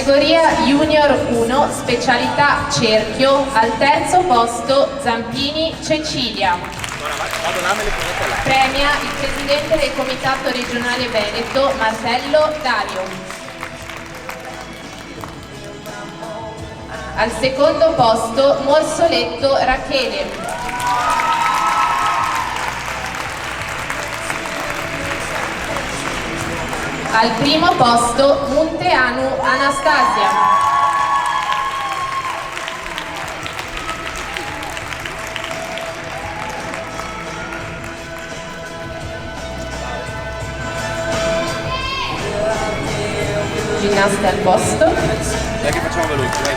Categoria Junior 1, specialità cerchio, al terzo posto Zampini Cecilia. Premia il presidente del Comitato Regionale Veneto, Martello Dario. Al secondo posto Morsoletto Rachele. Al primo posto Munteanu Anastasia. Ginnasta al posto. Dai che facciamo veloce, dai.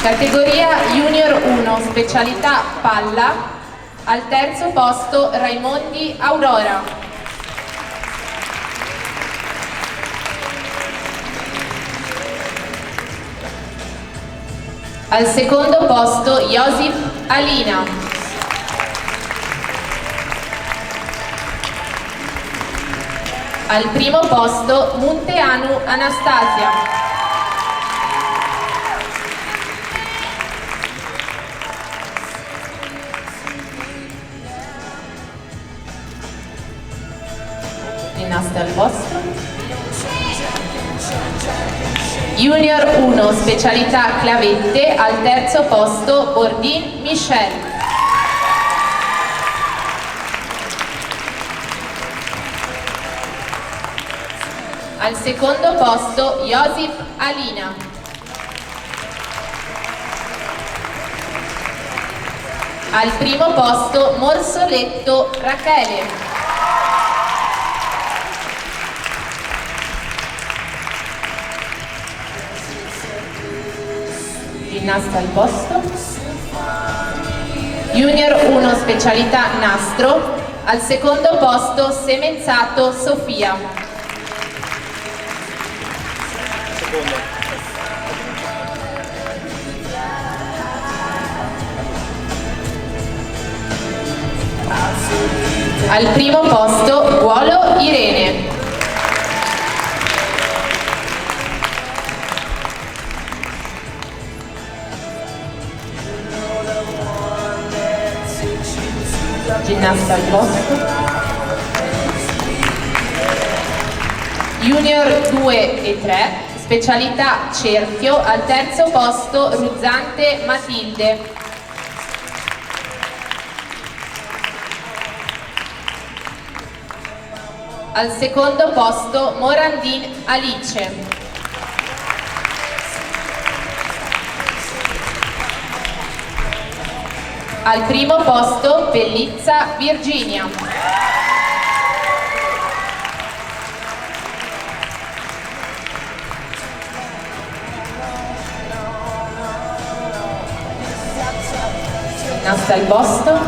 Categoria Junior 1, specialità palla. Al terzo posto Raimondi Aurora. Al secondo posto Josip Alina. Al primo posto Munteanu Anastasia. Ginnasta al posto. Junior 1, specialità clavette, al terzo posto Bordin Michel. Al secondo posto Josip Alina. Al primo posto Morsoletto Rachele. Ginnasta al posto. Junior 1, specialità nastro, al secondo posto Semenzato Sofia. Secondo. Al primo posto Guolo Irene. Ginnasta al posto. Junior 2 e 3, specialità cerchio, al terzo posto Ruzzante Matilde. Al secondo posto Morandin Alice. Al primo posto Bellizza Virginia. Ginnasta al posto.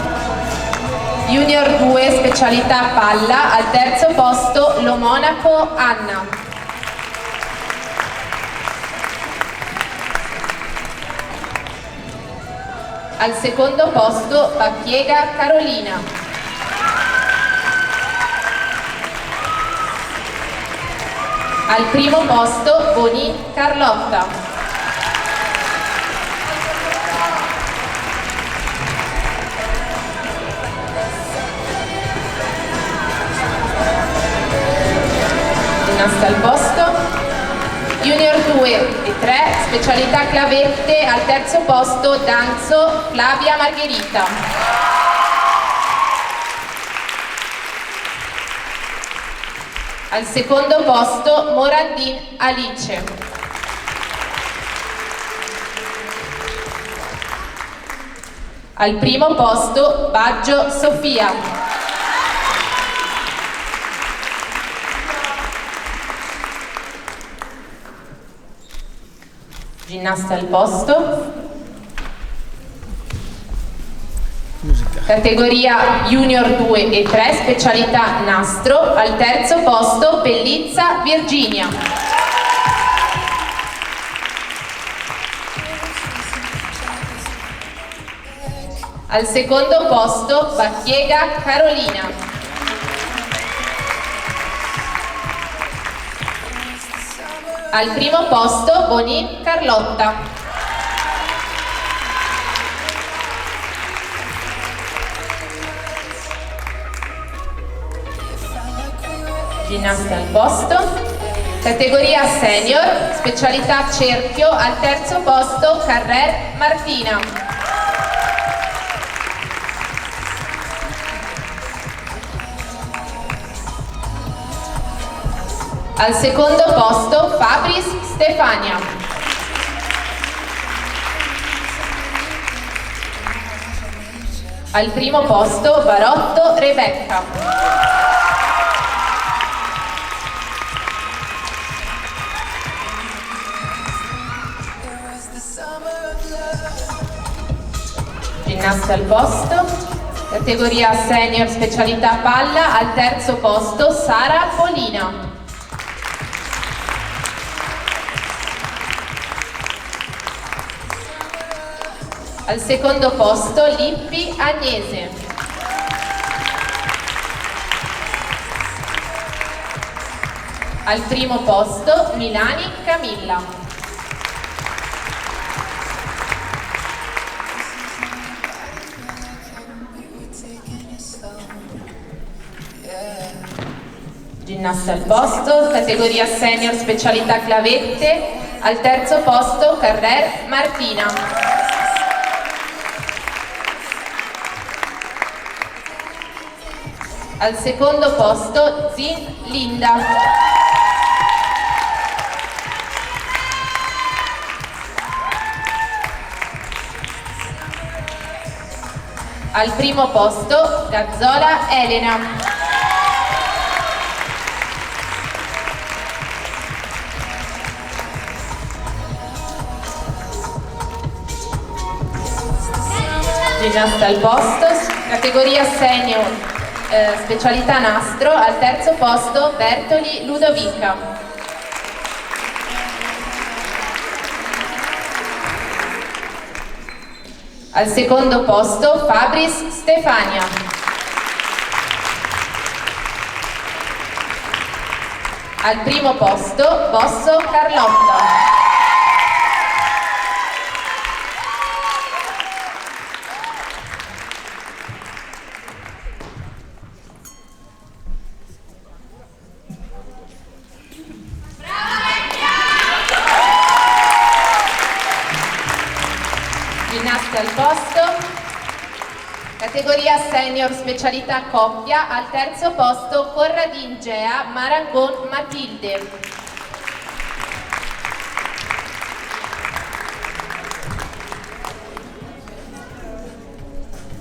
Junior 2, specialità palla, al terzo posto Lo Monaco Anna. Al secondo posto Bacchiega Carolina. Al primo posto Bonin Carlotta. Ginnasta al posto. Junior 2 e 3, specialità clavette, al terzo posto Danzo Flavia Margherita. Al secondo posto Morandin Alice. Al primo posto Baggio Sofia. Ginnasta al posto. Musica. Categoria Junior 2 e 3, specialità nastro, al terzo posto Bellizza Virginia. Al secondo posto Bacchiega Carolina. Al primo posto Bonin Carlotta. Ginnasta al posto. Categoria senior, specialità cerchio, al terzo posto Carrer Martina. Al secondo posto Fabris Stefania. Al primo posto Barotto Rebecca. Ginnasta al posto, categoria senior specialità palla, al terzo posto Sara Polina. Al secondo posto Lippi Agnese. Al primo posto Milani Camilla. Ginnasta al posto, categoria senior specialità clavette, al terzo posto Carrer Martina. Al secondo posto Zin Linda. Al primo posto Gazzola Elena. Ginnasta al posto, categoria senior, specialità nastro, al terzo posto Bertoli Ludovica. Al secondo posto Fabris Stefania. Al primo posto Bosso Carlotta. Ginnasta al posto, categoria senior specialità coppia, al terzo posto Corradin Gea Marangon Matilde.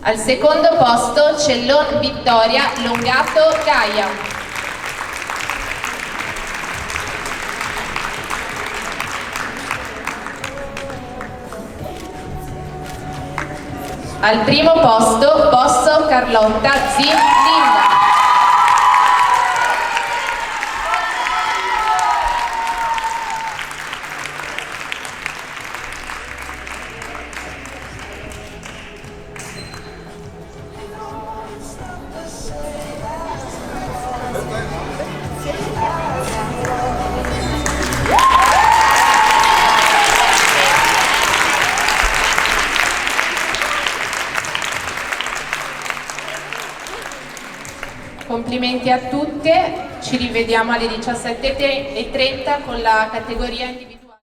Al secondo posto Cellon Vittoria Longato Gaia. Al primo posto Bosso Carlotta Zin Linda. Complimenti a tutte, ci rivediamo alle 17:30 con la categoria individuale.